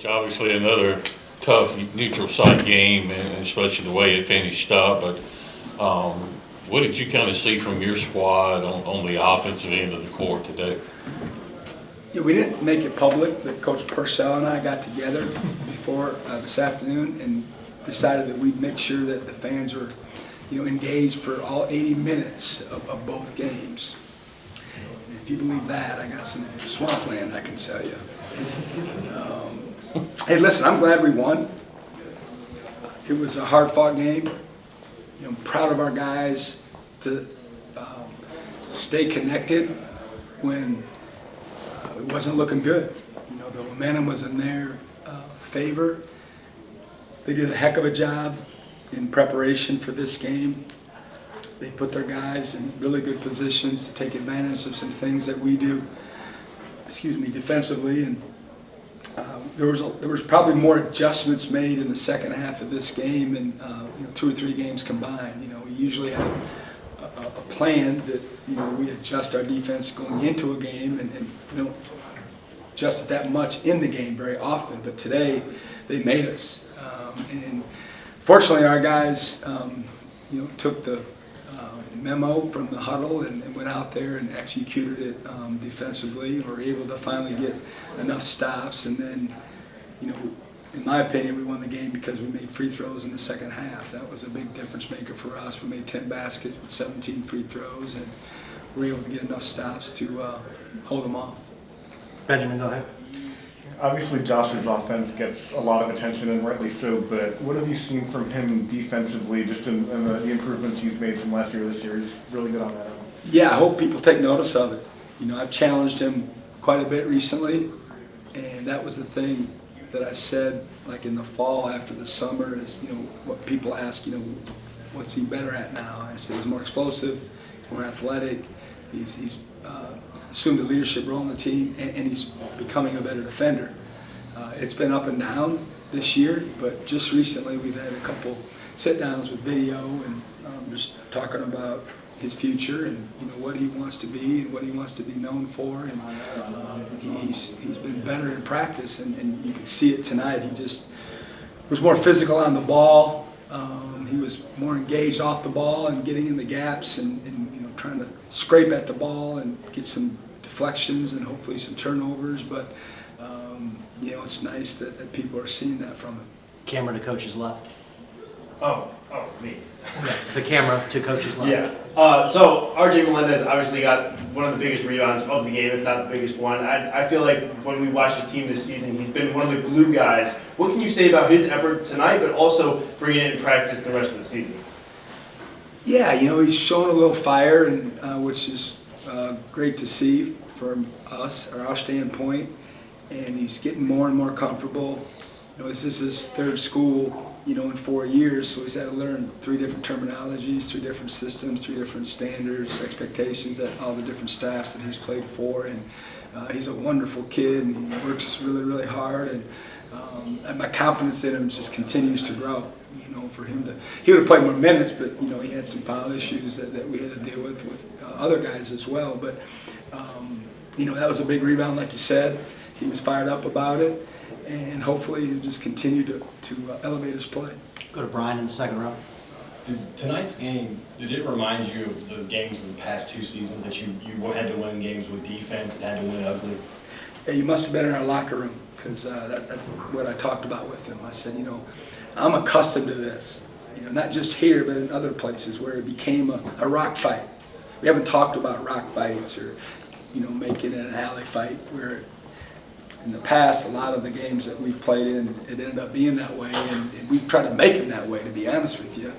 Obviously, another tough neutral site game, and especially the way it finished up. But what did you kind of see from your squad on the offensive end of the court today? Yeah, we didn't make it public, but Coach Purcell and I got together before this afternoon and decided that we'd make sure that the fans were, engaged for all 80 minutes of both games. And if you believe that, I got some swampland I can tell you. Hey, listen, I'm glad we won. It was a hard-fought game. I'm proud of our guys to stay connected when it wasn't looking good. The momentum was in their favor. They did a heck of a job in preparation for this game. They put their guys in really good positions to take advantage of some things that we do, defensively. And there was probably more adjustments made in the second half of this game and 2 or 3 games combined. We usually have a plan that we adjust our defense going into a game, and we don't adjust it that much in the game very often. But today they made us, and fortunately our guys took the memo from the huddle and went out there and executed it defensively. We were able to finally get enough stops, and then in my opinion, we won the game because we made free throws in the second half. That was a big difference maker for us. We made 10 baskets with 17 free throws, and we were able to get enough stops to hold them off. Benjamin, go ahead. Obviously, Josh's offense gets a lot of attention, and rightly so, but what have you seen from him defensively, just in the improvements he's made from last year to this year? He's really good on that end. Yeah, I hope people take notice of it. I've challenged him quite a bit recently, and that was the thing that I said, like in the fall after the summer, is what people ask, what's he better at now? I said he's more explosive, he's more athletic, he's assumed a leadership role in the team, and he's becoming a better defender. It's been up and down this year, but just recently we've had a couple sit-downs with video and just talking about his future and what he wants to be and what he wants to be known for, and he's been better in practice, and you can see it tonight. He just was more physical on the ball. He was more engaged off the ball and getting in the gaps and trying to scrape at the ball and get some deflections and hopefully some turnovers. But it's nice that people are seeing that from him. Camera to coach's left. Oh, me. Yeah, the camera to coach's left. Yeah. So RJ Mendez obviously got one of the biggest rebounds of the game, if not the biggest one. I feel like when we watch his team this season, he's been one of the glue guys. What can you say about his effort tonight, but also bringing it in practice the rest of the season? Yeah, he's shown a little fire, and which is great to see from us, or our standpoint. And he's getting more and more comfortable. This is his third school, in 4 years, so he's had to learn 3 different terminologies, 3 different systems, 3 different standards, expectations that all the different staffs that he's played for. And he's a wonderful kid, and he works really, really hard. And my confidence in him just continues to grow. For him he would have played more minutes, but he had some foul issues that we had to deal with other guys as well. But that was a big rebound, like you said. He was fired up about it, and hopefully he'll just continue to elevate his play. Go to Brian in the second row. Did tonight's game, did it remind you of the games of the past 2 seasons that you had to win games with defense and had to win ugly? Yeah, you must have been in our locker room, because that's what I talked about with him. I said, I'm accustomed to this, not just here, but in other places where it became a rock fight. We haven't talked about rock fights or, making it an alley fight, where in the past, a lot of the games that we've played in, it ended up being that way, and we tried to make them that way, to be honest with you.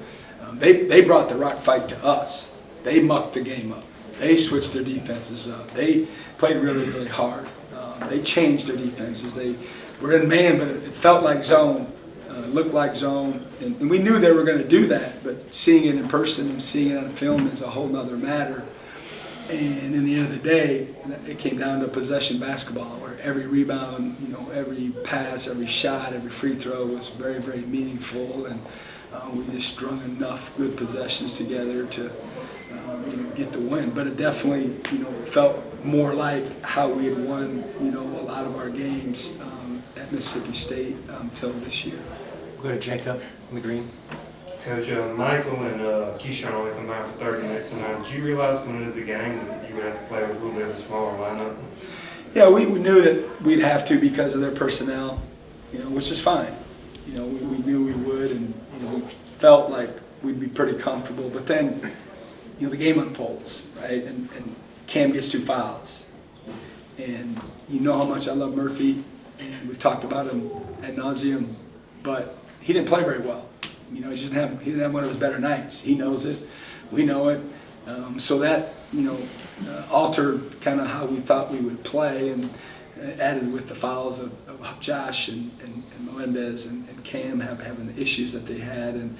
They brought the rock fight to us. They mucked the game up. They switched their defenses up. They played really, really hard. They changed their defenses. They were in man, but it felt like zone, looked like zone, and we knew they were going to do that, but seeing it in person and seeing it on film is a whole nother matter. And in the end of the day, it came down to possession basketball, where every rebound, every pass, every shot, every free throw was very, very meaningful, and we just strung enough good possessions together to get the win. But it definitely, felt more like how we had won, a lot of our games at Mississippi State until this year. We'll go to Jacob in the green. Coach, Michael and Keyshawn only come out for 30 minutes tonight. Did you realize going into the game that you would have to play with a little bit of a smaller lineup? Yeah, we knew that we'd have to because of their personnel, which is fine. We knew we would, and we felt like we'd be pretty comfortable. But then, the game unfolds, right? And Cam gets 2 fouls, and you know how much I love Murphy, and we've talked about him ad nauseum, but he didn't play very well. He didn't have one of his better nights. He knows it. We know it. So that altered kind of how we thought we would play, and added with the fouls of Josh and Melendez and Cam having the issues that they had, and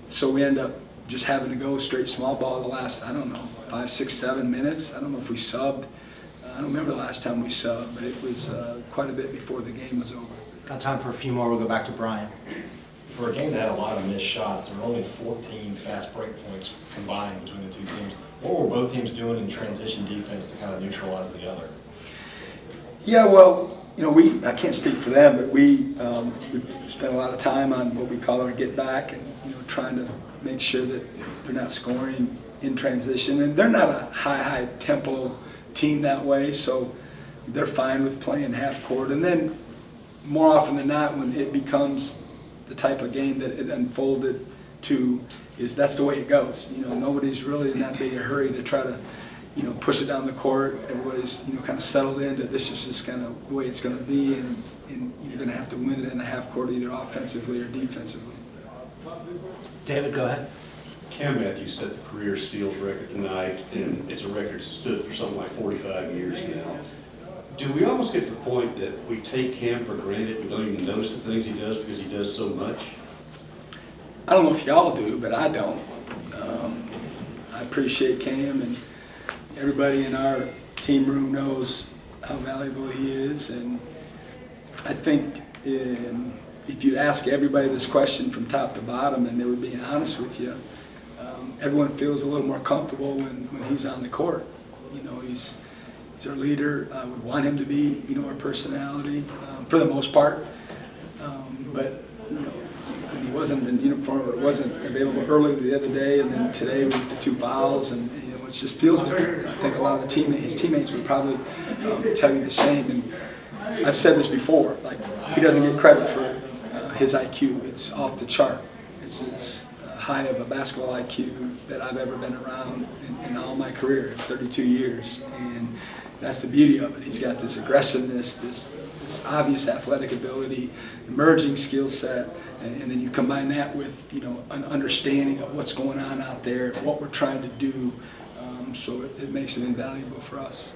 so we end up just having to go straight small ball the last, 5, 6, 7 minutes. I don't know if we subbed. I don't remember the last time we subbed, but it was quite a bit before the game was over. Got time for a few more. We'll go back to Brian. For a game that had a lot of missed shots, there were only 14 fast break points combined between the two teams. What were both teams doing in transition defense to kind of neutralize the other? Yeah, well, I can't speak for them, but we spent a lot of time on what we call our get back, and trying to make sure that they're not scoring in transition. And they're not a high tempo team that way, so they're fine with playing half court. And then more often than not, when it becomes the type of game that it unfolded to, that's the way it goes. Nobody's really in that big a hurry to try to push it down the court. Everybody's kind of settled into this is just kind of the way it's going to be, and you're going to have to win it in the half court either offensively or defensively. David, go ahead. Cam Matthews set the career steals record tonight, and it's a record that's stood for something like 45 years now. Do we almost get to the point that we take Cam for granted? We don't even notice the things he does because he does so much? I don't know if y'all do, but I don't. I appreciate Cam, and everybody in our team room knows how valuable he is. And I think if you ask everybody this question from top to bottom, and they were being honest with you, everyone feels a little more comfortable when he's on the court. He's our leader. We want him to be, our personality for the most part. But when he wasn't in uniform, or wasn't available earlier the other day, and then today with the 2 fouls, and it just feels different. I think a lot of his teammates would probably tell you the same. And I've said this before, he doesn't get credit for his IQ. It's off the chart. It's as high of a basketball IQ that I've ever been around in all my career, 32 years. And that's the beauty of it. He's got this aggressiveness, this obvious athletic ability, emerging skill set, and then you combine that with an understanding of what's going on out there, what we're trying to do. So it makes it invaluable for us.